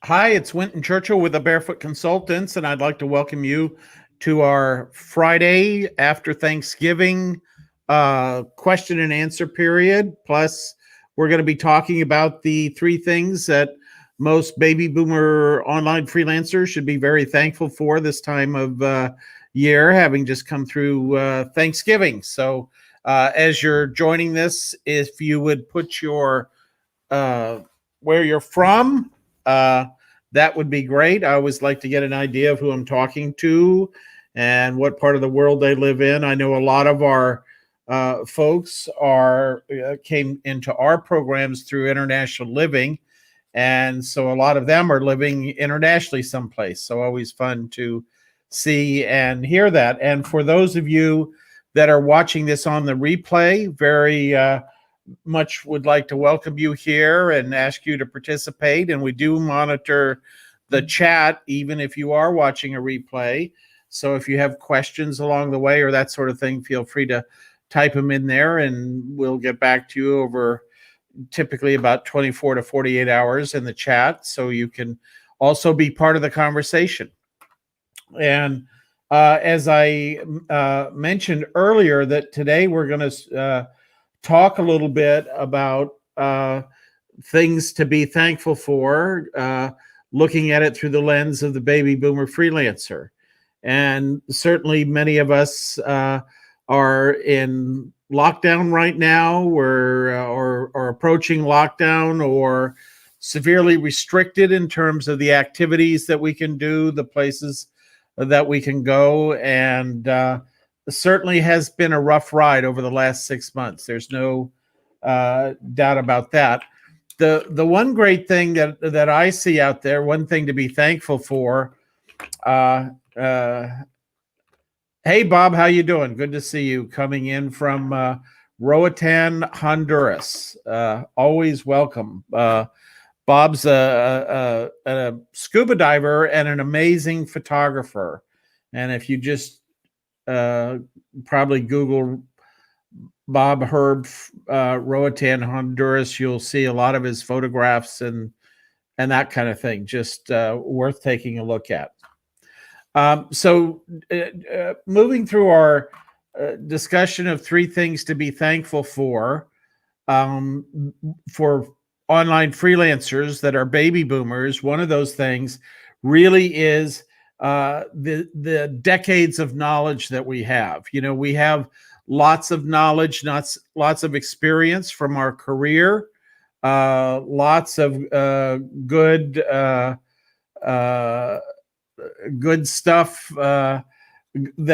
Hi, it's Winton Churchill with the Barefoot Consultants, and I'd like to welcome you to our Friday after Thanksgiving question and answer period. Plus, we're going to be talking about the three things that most baby boomer online freelancers should be very thankful for this time of year, having just come through Thanksgiving. So, as you're joining this, if you would put your where you're from, that would be great. I always like to get an idea of who I'm talking to and what part of the world they live in. I know a lot of our folks came into our programs through international living, and so a lot of them are living internationally someplace. So always fun to see and hear that. And for those of you that are watching this on the replay, very much would like to welcome you here and ask you to participate. And we do monitor the chat, even if you are watching a replay. So if you have questions along the way or that sort of thing, feel free to type them in there and we'll get back to you over typically about 24 to 48 hours in the chat. So you can also be part of the conversation. And as I mentioned earlier, that today we're going to talk a little bit about things to be thankful for, looking at it through the lens of the baby boomer freelancer. And certainly many of us are in lockdown right now, or approaching lockdown, or severely restricted in terms of the activities that we can do, the places that we can go. And certainly has been a rough ride over the last 6 months. There's no doubt about that. The one great thing that I see out there, one thing to be thankful for. Hey Bob, how you doing? Good to see you coming in from Roatan, Honduras. Always welcome. Bob's a scuba diver and an amazing photographer. And if you just probably Google Bob Herb Roatan, Honduras, you'll see a lot of his photographs and that kind of thing. Just worth taking a look at. So moving through our discussion of three things to be thankful for online freelancers that are baby boomers, one of those things really is the decades of knowledge that we have. You know, we have lots of knowledge, lots of experience from our career, lots of good stuff that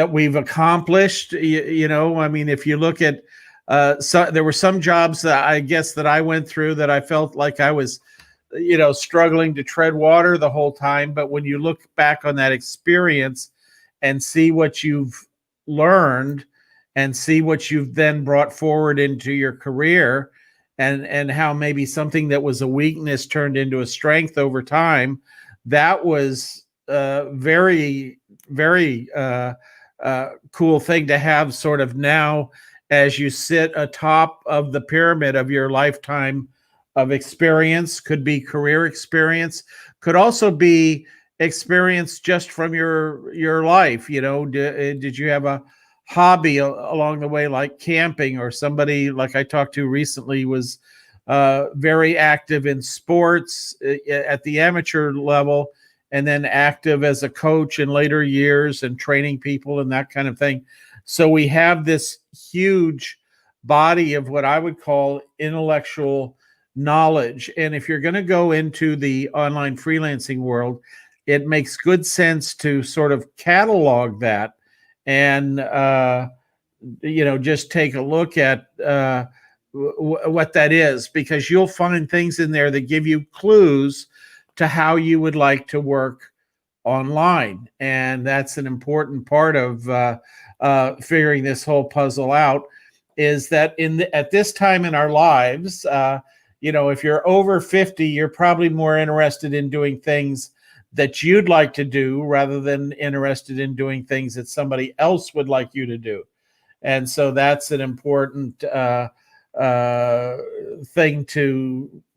we've accomplished. You know, I mean, if you look at so there were some jobs that I guess that I went through that I felt like I was, you know, struggling to tread water the whole time. But when you look back on that experience and see what you've learned and see what you've then brought forward into your career, and how maybe something that was a weakness turned into a strength over time, that was very, very cool thing to have sort of now as you sit atop of the pyramid of your lifetime of experience. Could be career experience, could also be experience just from your life. You know, did you have a hobby along the way, like camping, or somebody like I talked to recently was very active in sports at the amateur level, and then active as a coach in later years and training people and that kind of thing. So we have this huge body of what I would call intellectual knowledge. And if you're going to go into the online freelancing world, it makes good sense to sort of catalog that and, you know, just take a look at what that is, because you'll find things in there that give you clues to how you would like to work online. And that's an important part of figuring this whole puzzle out, is that at this time in our lives, you know, if you're over 50, you're probably more interested in doing things that you'd like to do rather than interested in doing things that somebody else would like you to do. And so that's an important thing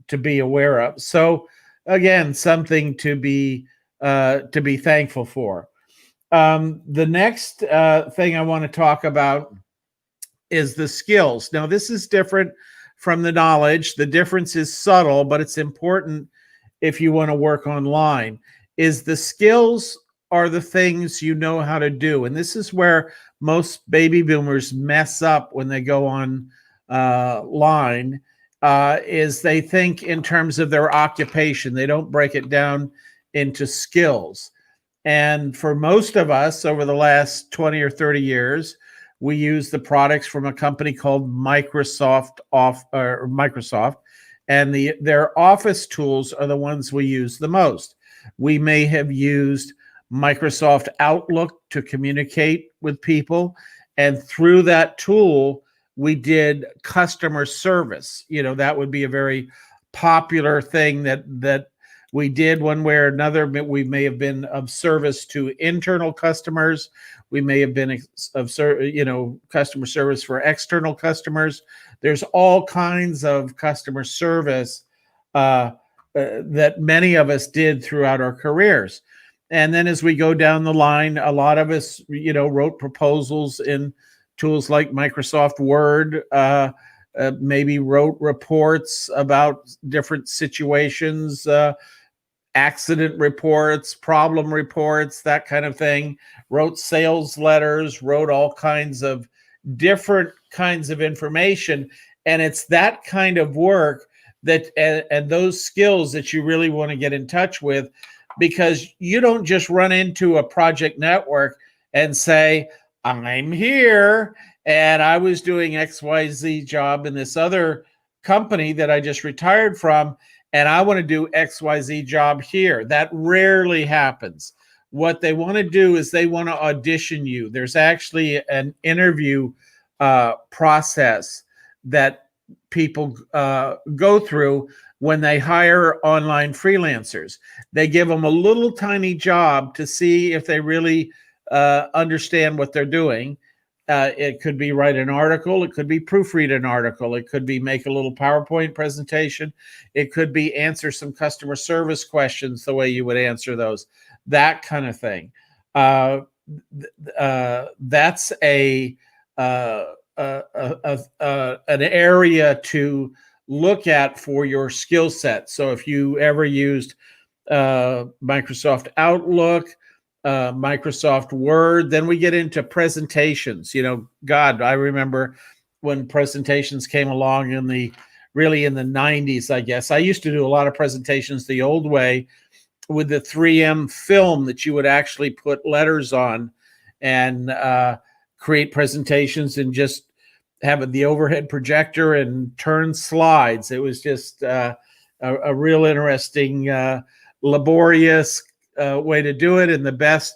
to be aware of. So again, something to be thankful for. The next thing I want to talk about is the skills. Now, this is different from the knowledge. The difference is subtle, but it's important if you want to work online. Is the skills are the things you know how to do. And this is where most baby boomers mess up when they go on line, is they think in terms of their occupation. They don't break it down into skills. And for most of us over the last 20 or 30 years, we use the products from a company called Microsoft, and their office tools are the ones we use the most. We may have used Microsoft Outlook to communicate with people, and through that tool, we did customer service. That would be a very popular thing that we did one way or another. We may have been of service to internal customers. We may have been of customer service for external customers. There's all kinds of customer service that many of us did throughout our careers. And then as we go down the line, a lot of us, wrote proposals in tools like Microsoft Word, maybe wrote reports about different situations, accident reports, problem reports, that kind of thing, wrote sales letters, wrote all kinds of different kinds of information. And it's that kind of work that and those skills that you really want to get in touch with, because you don't just run into a project network and say, I'm here and I was doing XYZ job in this other company that I just retired from, and I want to do XYZ job here. That rarely happens. What they want to do is they want to audition you. There's actually an interview process that people go through when they hire online freelancers. They give them a little tiny job to see if they really understand what they're doing. It could be write an article. It could be proofread an article. It could be make a little PowerPoint presentation. It could be answer some customer service questions the way you would answer those, that kind of thing. That's an area to look at for your skill set. So if you ever used Microsoft Outlook, Microsoft Word, then we get into presentations. God, I remember when presentations came along in the 90s, I guess. I used to do a lot of presentations the old way with the 3M film that you would actually put letters on and create presentations and just have the overhead projector and turn slides. It was just a real interesting, laborious way to do it. And the best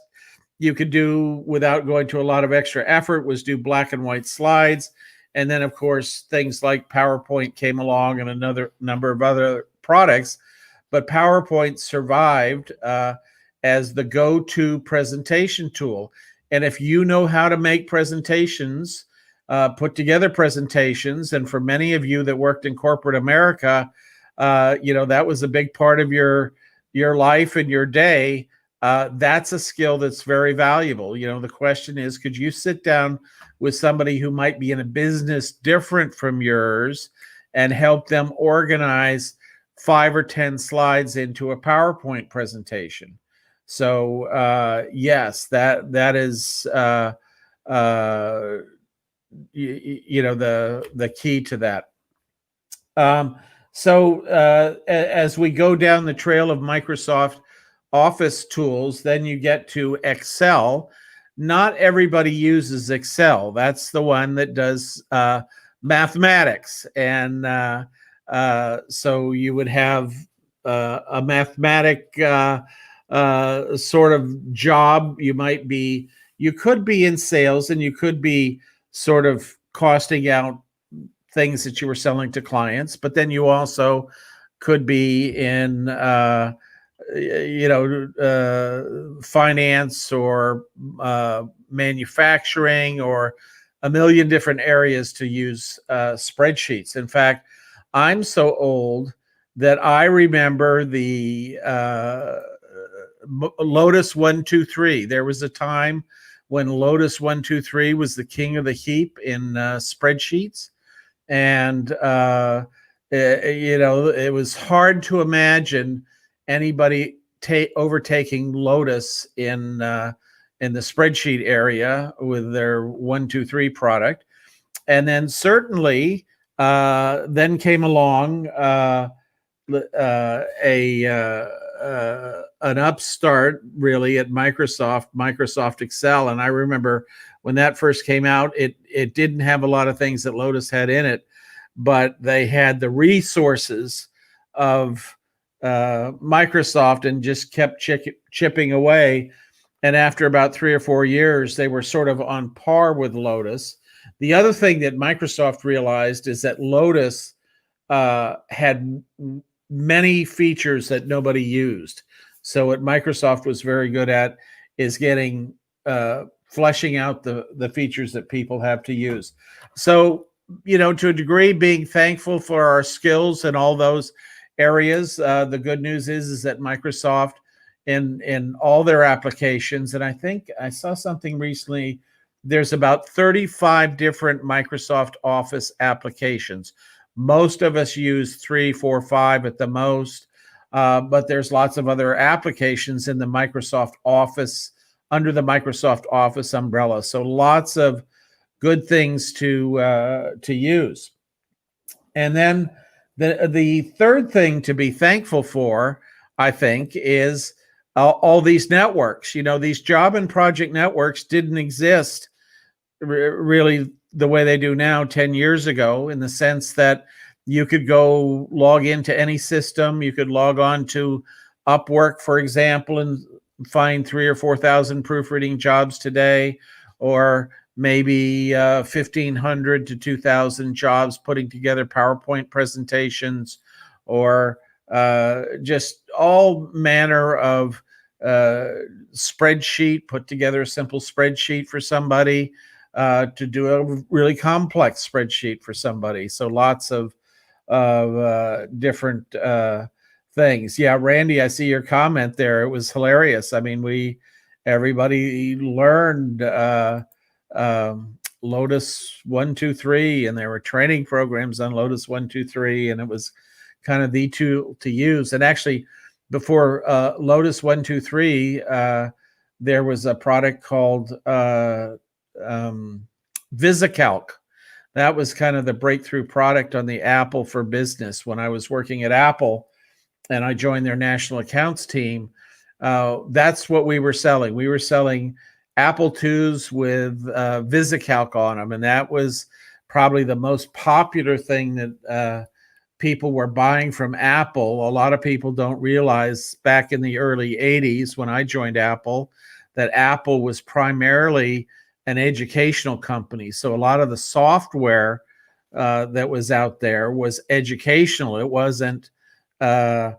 you could do without going to a lot of extra effort was do black and white slides. And then, of course, things like PowerPoint came along and another number of other products. But PowerPoint survived as the go-to presentation tool. And if you know how to make presentations, put together presentations, and for many of you that worked in corporate America, that was a big part of your life and your day. That's a skill that's very valuable. The question is, could you sit down with somebody who might be in a business different from yours and help them organize 5 or 10 slides into a PowerPoint presentation? So yes, that is the key to that. So as we go down the trail of Microsoft Office tools, then you get to Excel. Not everybody uses Excel. That's the one that does mathematics. And so you would have a mathematic sort of job. You could be in sales, and you could be sort of costing out things that you were selling to clients, but then you also could be in finance or manufacturing, or a million different areas to use spreadsheets. In fact, I'm so old that I remember the Lotus 123. There was a time when Lotus 123 was the king of the heap in spreadsheets, and it was hard to imagine anybody overtaking Lotus in the spreadsheet area with their 123 product. And then certainly then came along an upstart really at Microsoft Excel. And I remember when that first came out, it didn't have a lot of things that Lotus had in it, but they had the resources of Microsoft and just kept chipping away. And after about 3 or 4 years, they were sort of on par with Lotus. The other thing that Microsoft realized is that Lotus had many features that nobody used. So what Microsoft was very good at is getting fleshing out the features that people have to use. So, to a degree, being thankful for our skills in all those areas. The good news is that Microsoft in all their applications, and I think I saw something recently, there's about 35 different Microsoft Office applications. Most of us use 3, 4, 5 at the most, but there's lots of other applications in the Microsoft Office, under the Microsoft Office umbrella. So lots of good things to use. And then the third thing to be thankful for, I think, is all these networks. These job and project networks didn't exist really the way they do now 10 years ago, in the sense that you could go log into any system. You could log on to Upwork, for example, and find 3,000 or 4,000 proofreading jobs today, or maybe 1,500 to 2,000 jobs putting together PowerPoint presentations, or just all manner of spreadsheet, put together a simple spreadsheet for somebody, to do a really complex spreadsheet for somebody. So lots of different things. Yeah, Randy, I see your comment there. It was hilarious. I mean, everybody learned Lotus 123, and there were training programs on Lotus 123, and it was kind of the tool to use. And actually, before Lotus 123, there was a product called VisiCalc. That was kind of the breakthrough product on the Apple for Business. When I was working at Apple and I joined their national accounts team, that's what we were selling. We were selling Apple IIs with VisiCalc on them, and that was probably the most popular thing that people were buying from Apple. A lot of people don't realize back in the early 80s when I joined Apple that Apple was primarily an educational company. So a lot of the software that was out there was educational. It wasn't, it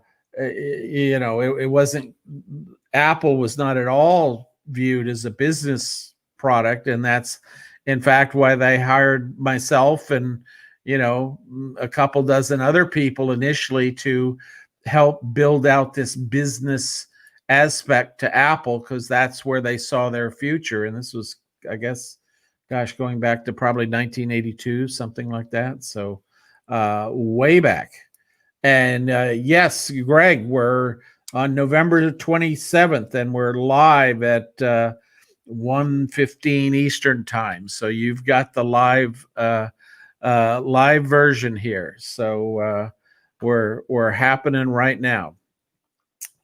wasn't, Apple was not at all viewed as a business product. And that's, in fact, why they hired myself and, a couple dozen other people initially to help build out this business aspect to Apple, because that's where they saw their future. And this was, I guess, going back to probably 1982, something like that. So way back. And yes, Greg, we're on November 27th, and we're live at 1:15 Eastern time. So you've got the live version here. So we're happening right now.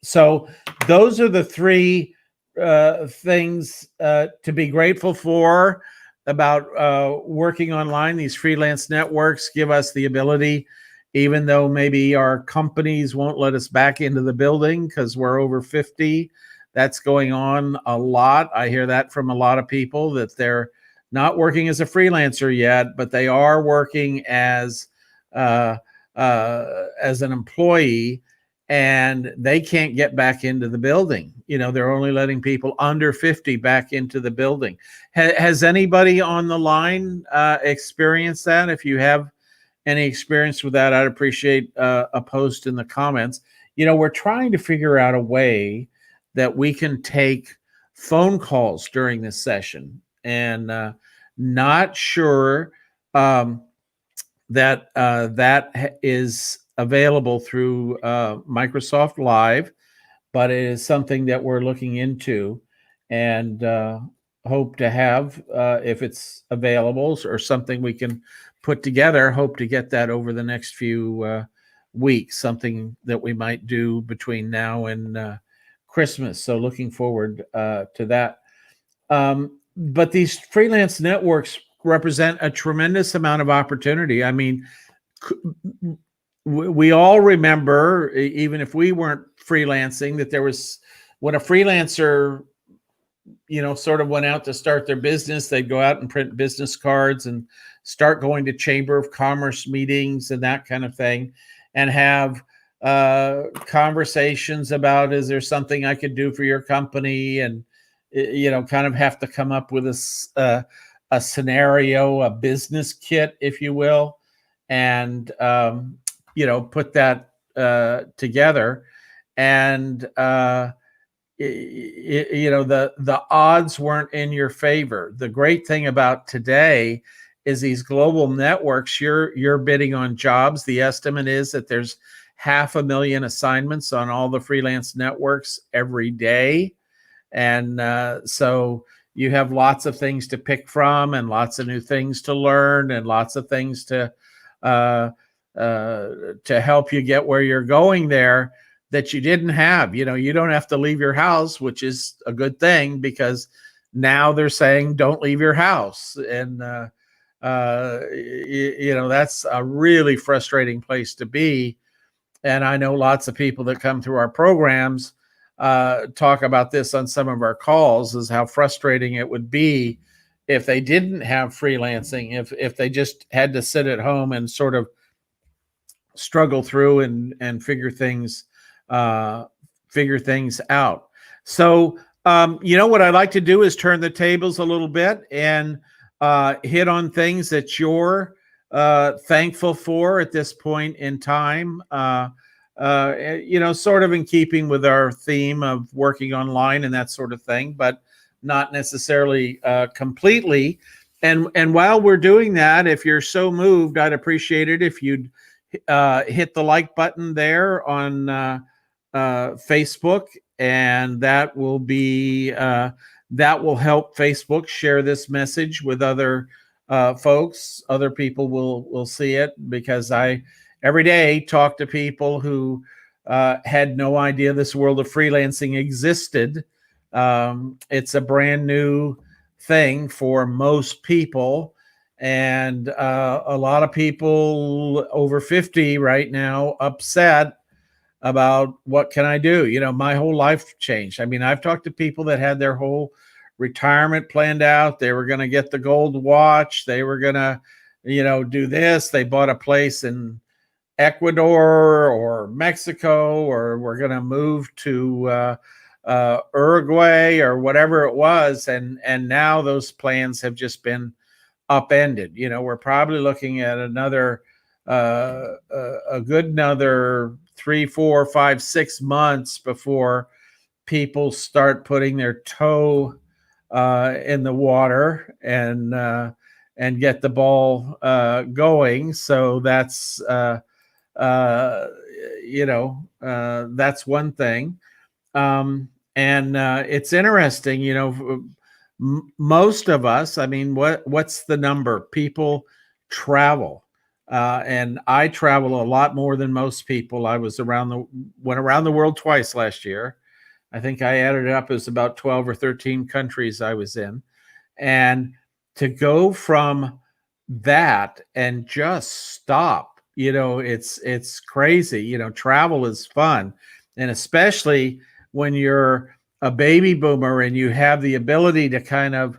So those are the three things to be grateful for about working online. These freelance networks give us the ability, even though maybe our companies won't let us back into the building because we're over 50. That's going on a lot. I hear that from a lot of people, that they're not working as a freelancer yet, but they are working as an employee, and they can't get back into the building. They're only letting people under 50 back into the building. Has anybody on the line experienced that? If you have any experience with that, I'd appreciate a post in the comments. We're trying to figure out a way that we can take phone calls during this session, and not sure that that is available through Microsoft Live, but it is something that we're looking into, and hope to have, if it's available or something we can put together, hope to get that over the next few weeks, something that we might do between now and Christmas. So looking forward to that. But these freelance networks represent a tremendous amount of opportunity. I mean, we all remember, even if we weren't freelancing, that there was, when a freelancer, sort of went out to start their business, they'd go out and print business cards and start going to Chamber of Commerce meetings and that kind of thing, and have conversations about, is there something I could do for your company? And, kind of have to come up with a scenario, a business kit, if you will, and, put that together. And, the odds weren't in your favor. The great thing about today is these global networks, you're bidding on jobs. The estimate is that there's 500,000 assignments on all the freelance networks every day. And so you have lots of things to pick from, and lots of new things to learn, and lots of things to help you get where you're going there that you didn't have. You don't have to leave your house, which is a good thing, because now they're saying don't leave your house. And, that's a really frustrating place to be. And I know lots of people that come through our programs talk about this on some of our calls, is how frustrating it would be if they didn't have freelancing, if they just had to sit at home and sort of struggle through and figure things out. So, what I'd like to do is turn the tables a little bit and hit on things that you're thankful for at this point in time. Sort of in keeping with our theme of working online and that sort of thing, but not necessarily completely. And while we're doing that, if you're so moved, I'd appreciate it if you'd hit the like button there on Facebook, and that will help Facebook share this message with other folks. Other people will see it, because I every day talk to people who had no idea this world of freelancing existed. It's a brand new thing for most people, and a lot of people over 50 right now upset about, what can I do? My whole life changed. I mean, I've talked to people that had their whole retirement planned out. They were going to get the gold watch. They were going to, do this. They bought a place in Ecuador or Mexico, or we're going to move to Uruguay or whatever it was. And now those plans have just been upended. We're probably looking at another, a good another 3, 4, 5, 6 months before people start putting their toe in the water and get the ball going. So that's that's one thing. And it's interesting, most of us, I mean, what's the number? People travel. And I travel a lot more than most people. I went around the world twice last year. I think I added it up as about 12 or 13 countries I was in. And to go from that and just stop, it's crazy. Travel is fun. And especially when you're a baby boomer and you have the ability to kind of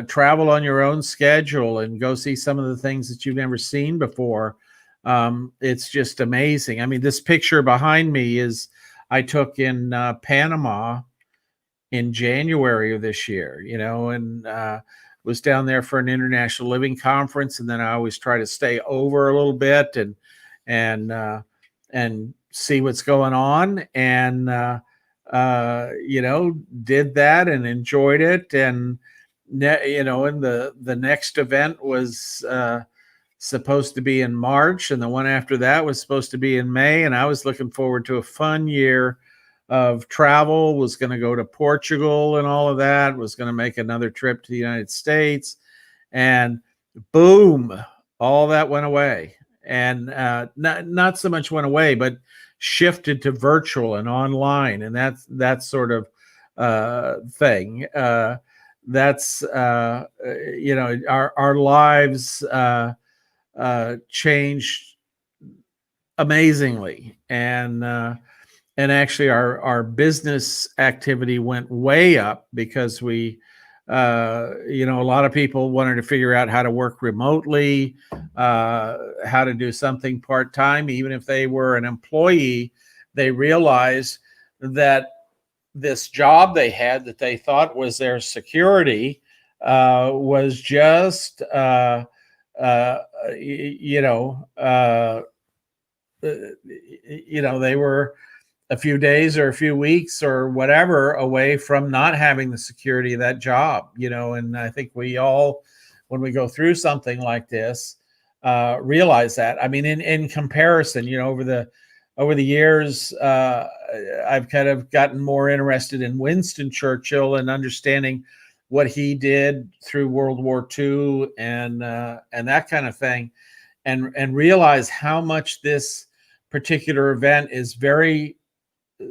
travel on your own schedule and go see some of the things that you've never seen before. It's just amazing. I mean, this picture behind me I took in Panama in January of this year, and was down there for an international living conference, and then I always try to stay over a little bit and see what's going on, and did that and enjoyed it. And and the next event was supposed to be in March, and the one after that was supposed to be in May, and I was looking forward to a fun year of travel. Was going to go to Portugal and all of that, was going to make another trip to the United States, and boom, all that went away. And not so much went away, but shifted to virtual and online, and that sort of thing. That's our lives changed amazingly, and actually our business activity went way up because we a lot of people wanted to figure out how to work remotely, how to do something part-time. Even if they were an employee, they realized that this job they had that they thought was their security was just they were a few days or a few weeks or whatever away from not having the security of that job. And I think we all, when we go through something like this, realize that. I mean, in comparison, over the years, I've kind of gotten more interested in Winston Churchill and understanding what he did through World War II and that kind of thing, and realize how much this particular event is very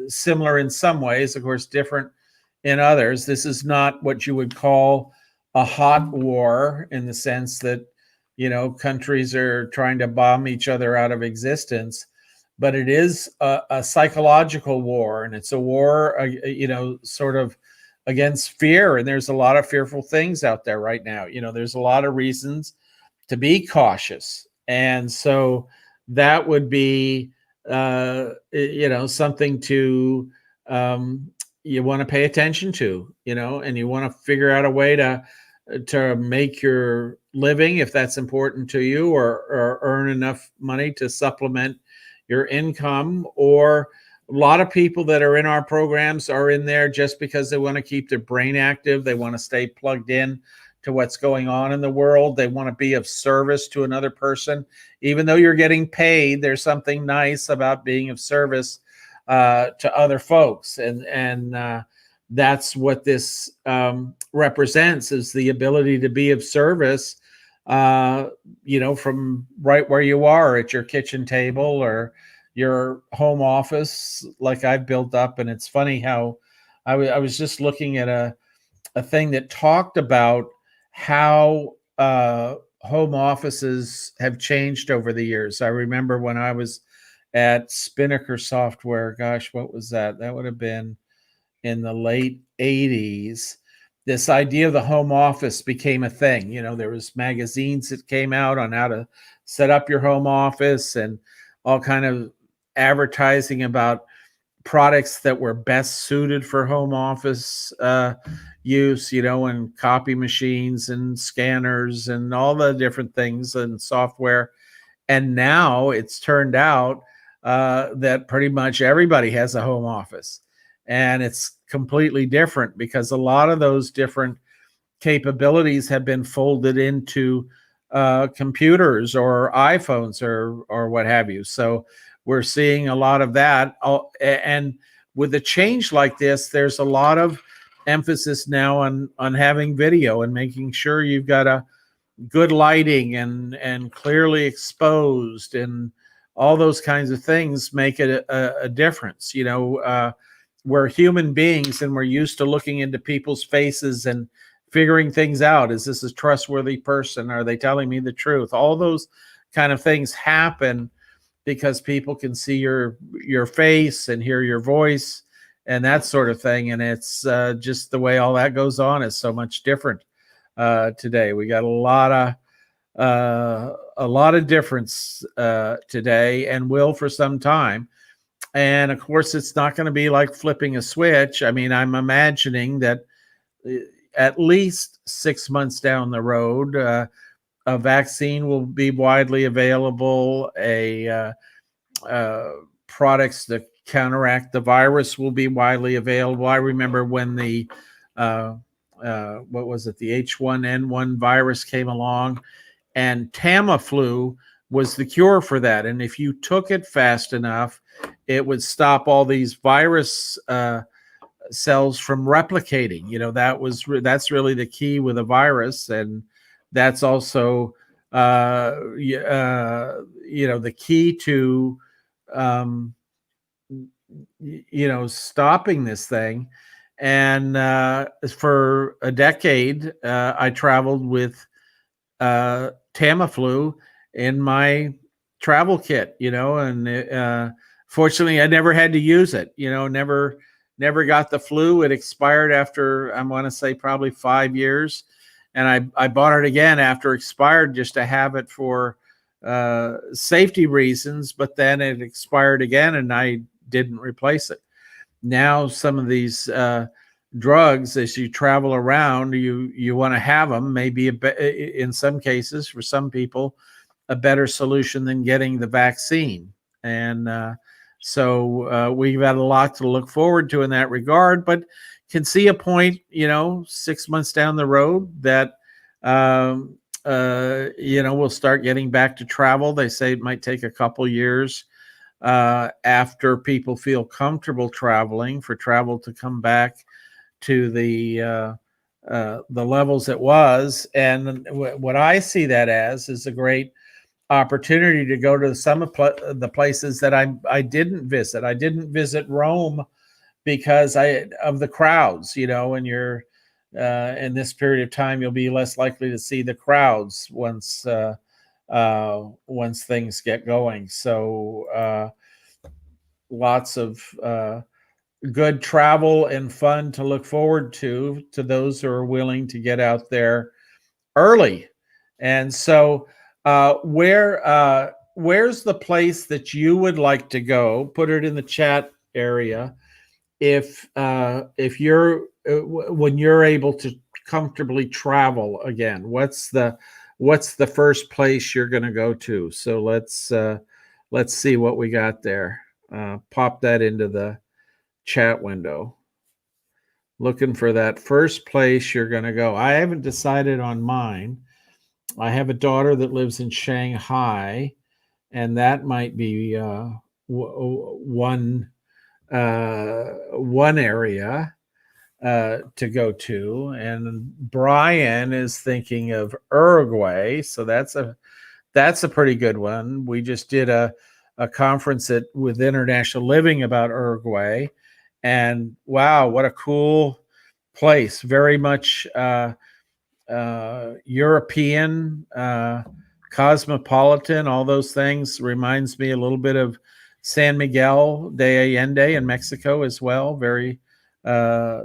similar in some ways, of course, different in others. This is not what you would call a hot war in the sense that, countries are trying to bomb each other out of existence, but it is a psychological war, and it's a war, sort of against fear. And there's a lot of fearful things out there right now. There's a lot of reasons to be cautious. And so that would be, something to, you want to pay attention to, and you want to figure out a way to make your living, if that's important to you, or earn enough money to supplement your income. Or a lot of people that are in our programs are in there just because they want to keep their brain active. They want to stay plugged in to what's going on in the world. They want to be of service to another person. Even though you're getting paid, there's something nice about being of service to other folks. And that's what this represents, is the ability to be of service, from right where you are at your kitchen table or your home office, like I've built up. And it's funny how I was just looking at a thing that talked about how home offices have changed over the years. I remember when I was at Spinnaker Software, gosh, what was that? That would have been in the late 80s. This idea of the home office became a thing. There was magazines that came out on how to set up your home office, and all kind of advertising about products that were best suited for home office use, and copy machines and scanners and all the different things and software. And now it's turned out that pretty much everybody has a home office, and it's completely different because a lot of those different capabilities have been folded into computers or iPhones or what have you. So we're seeing a lot of that. And with a change like this, there's a lot of emphasis now on having video and making sure you've got a good lighting and clearly exposed, and all those kinds of things make it a difference. We're human beings, and we're used to looking into people's faces and figuring things out. Is this a trustworthy person? Are they telling me the truth? All those kind of things happen because people can see your face and hear your voice and that sort of thing. And it's just the way all that goes on is so much different today. We got a lot of difference today, and will for some time. And of course, it's not going to be like flipping a switch. I mean, I'm imagining that at least 6 months down the road. A vaccine will be widely available. Products to counteract the virus will be widely available. I remember when the what was it, the H1N1 virus came along, and Tamiflu was the cure for that. And if you took it fast enough, it would stop all these virus cells from replicating. That's really the key with a virus, and that's also the key to stopping this thing. And for a decade, I traveled with Tamiflu in my travel kit, and fortunately I never had to use it, never got the flu. It expired after, I want to say, probably 5 years. And I bought it again after expired, just to have it for safety reasons, but then it expired again and I didn't replace it. Now some of these drugs, as you travel around, you want to have them, maybe in some cases, for some people, a better solution than getting the vaccine. And so we've got a lot to look forward to in that regard, but can see a point, 6 months down the road that we'll start getting back to travel. They say it might take a couple years after people feel comfortable traveling, for travel to come back to the levels it was. And what I see that as is a great opportunity to go to some of the places that I didn't visit. I didn't visit Rome because of the crowds, and you're in this period of time, you'll be less likely to see the crowds once things get going. So lots of good travel and fun to look forward to those who are willing to get out there early. And so where's the place that you would like to go? Put it in the chat area. If you're when you're able to comfortably travel again, what's the first place you're going to go to? So let's see what we got there. Pop that into the chat window. Looking for that first place you're going to go. I haven't decided on mine. I have a daughter that lives in Shanghai, and that might be one area to go to. And Brian is thinking of Uruguay, so that's a pretty good one. We just did a conference with International Living about Uruguay, and wow, what a cool place. Very much European, cosmopolitan, all those things. Reminds me a little bit of San Miguel de Allende in Mexico as well. Very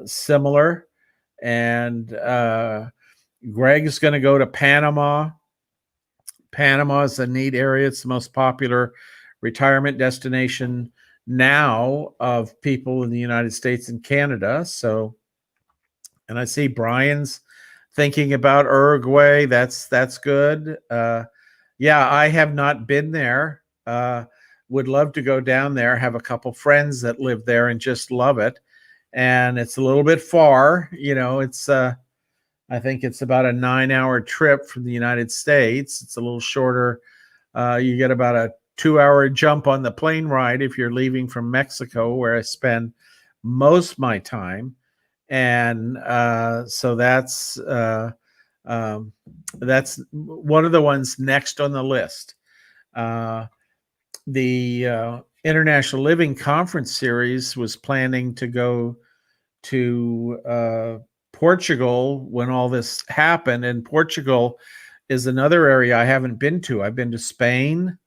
similar. And Greg's going to go to Panama. Panama is a neat area. It's the most popular retirement destination now of people in the United States and Canada. So, and I see Brian's thinking about Uruguay. That's good. Yeah, I have not been there. Would love to go down there. Have a couple friends that live there and just love it. And it's a little bit far. It's I think it's about a 9-hour trip from the United States. It's a little shorter. You get about a 2-hour jump on the plane ride if you're leaving from Mexico, where I spend most of my time. And so that's one of the ones next on the list. The International Living Conference Series was planning to go to Portugal when all this happened. And Portugal is another area I haven't been to. I've been to Spain,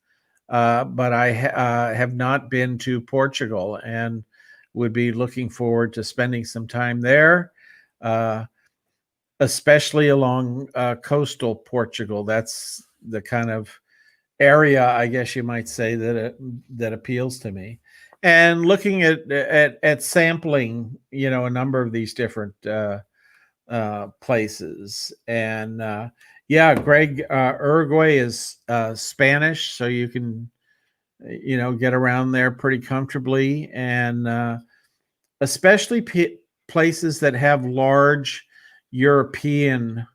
but I have not been to Portugal, and would be looking forward to spending some time there, especially along coastal Portugal. That's the kind of area, I guess you might say, that appeals to me. And looking at sampling, a number of these different places. And yeah, Greg, Uruguay is Spanish, so you can get around there pretty comfortably, and especially places that have large European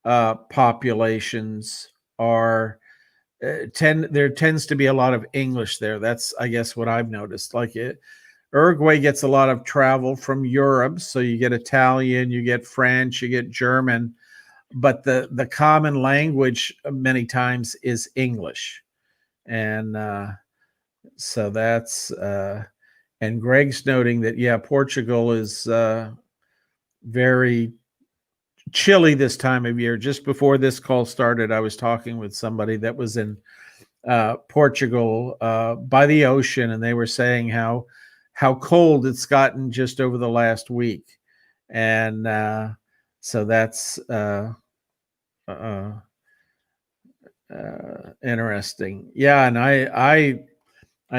populations are there tends to be a lot of English there. That's, I guess, what I've noticed. Like Uruguay gets a lot of travel from Europe, so you get Italian, you get French, you get German, but the common language many times is English. And so that's and Greg's noting that, yeah, Portugal is very chilly this time of year. Just before this call started, I was talking with somebody that was in Portugal by the ocean, and they were saying how cold it's gotten just over the last week. And so that's interesting. Yeah, and I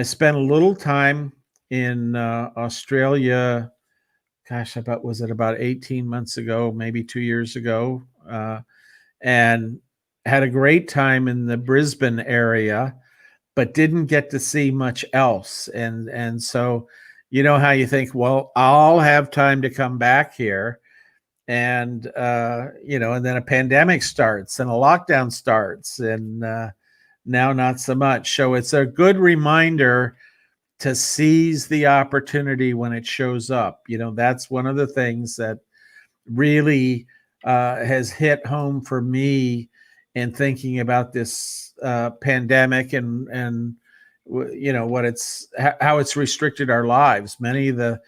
spent a little time in Australia. Gosh, was it about 18 months ago, maybe 2 years ago, and had a great time in the Brisbane area, but didn't get to see much else. And so, you know how you think, well, I'll have time to come back here, and and then a pandemic starts and a lockdown starts, and now not so much. So it's a good reminder to seize the opportunity when it shows up. That's one of the things that really has hit home for me in thinking about this pandemic, and how it's restricted our lives. Many of the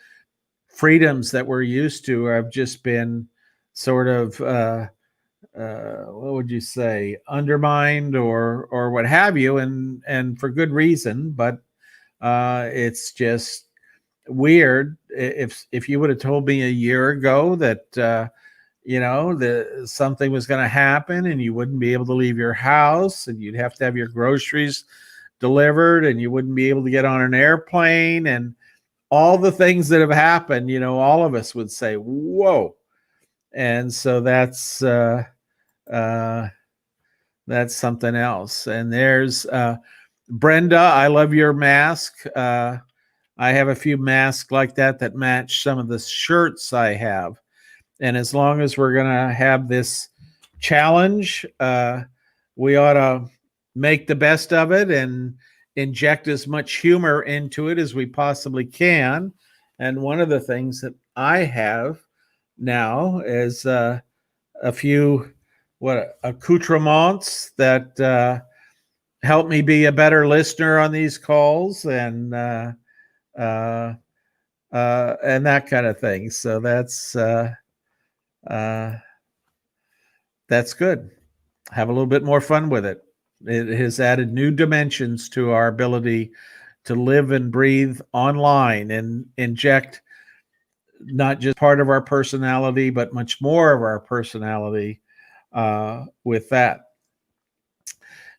freedoms that we're used to have just been sort of what would you say, undermined or what have you, and for good reason. But it's just weird. If you would have told me a year ago that something was going to happen and you wouldn't be able to leave your house and you'd have to have your groceries delivered and you wouldn't be able to get on an airplane and all the things that have happened, all of us would say, whoa. And so that's something else. And there's Brenda, I love your mask. I have a few masks like that match some of the shirts I have. And as long as we're going to have this challenge, we ought to make the best of it and inject as much humor into it as we possibly can. And one of the things that I have now is a few accoutrements that help me be a better listener on these calls, and that kind of thing. So that's good. Have a little bit more fun with it. It has added new dimensions to our ability to live and breathe online and inject not just part of our personality, but much more of our personality with that.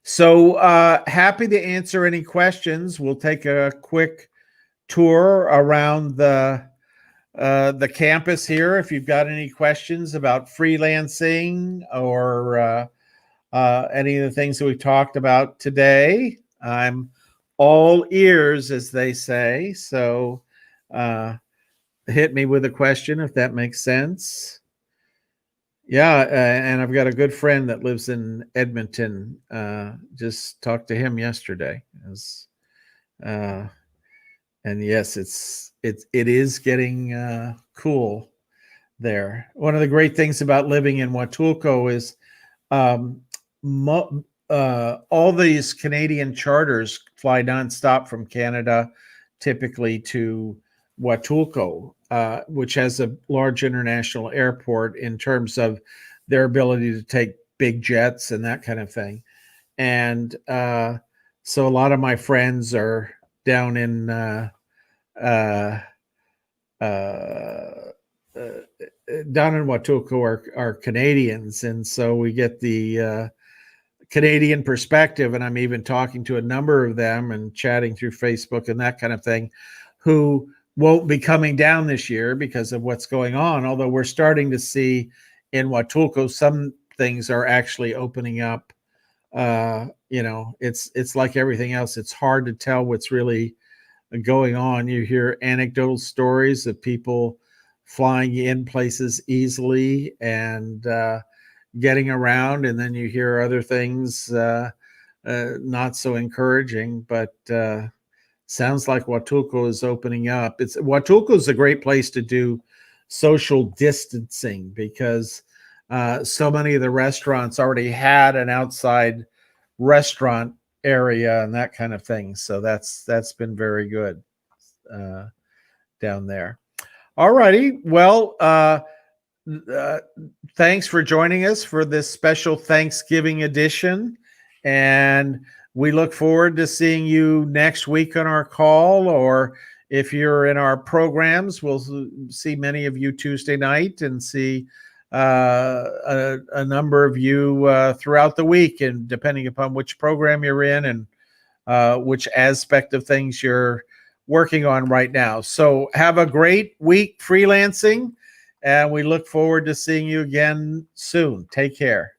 So happy to answer any questions. We'll take a quick tour around the campus here. If you've got any questions about freelancing or any of the things that we talked about today, I'm all ears, as they say. So hit me with a question if that makes sense. Yeah, and I've got a good friend that lives in Edmonton. Just talked to him yesterday. And yes, it is getting cool there. One of the great things about living in Huatulco is all these Canadian charters fly nonstop from Canada, typically to Huatulco, which has a large international airport in terms of their ability to take big jets and that kind of thing. And so a lot of my friends are down in Huatulco are Canadians, and so we get the Canadian perspective. And I'm even talking to a number of them and chatting through Facebook and that kind of thing, who won't be coming down this year because of what's going on. Although we're starting to see in Huatulco, some things are actually opening up. It's like everything else. It's hard to tell what's really going on. You hear anecdotal stories of people flying in places easily and getting around, and then you hear other things not so encouraging. But sounds like Huatulco is opening up. Huatulco is a great place to do social distancing because so many of the restaurants already had an outside restaurant area and that kind of thing. So that's been very good down there. All righty. Well, thanks for joining us for this special Thanksgiving edition. And we look forward to seeing you next week on our call, or if you're in our programs, we'll see many of you Tuesday night and see a number of you throughout the week, and depending upon which program you're in and which aspect of things you're working on right now. So have a great week freelancing, and we look forward to seeing you again soon. Take care.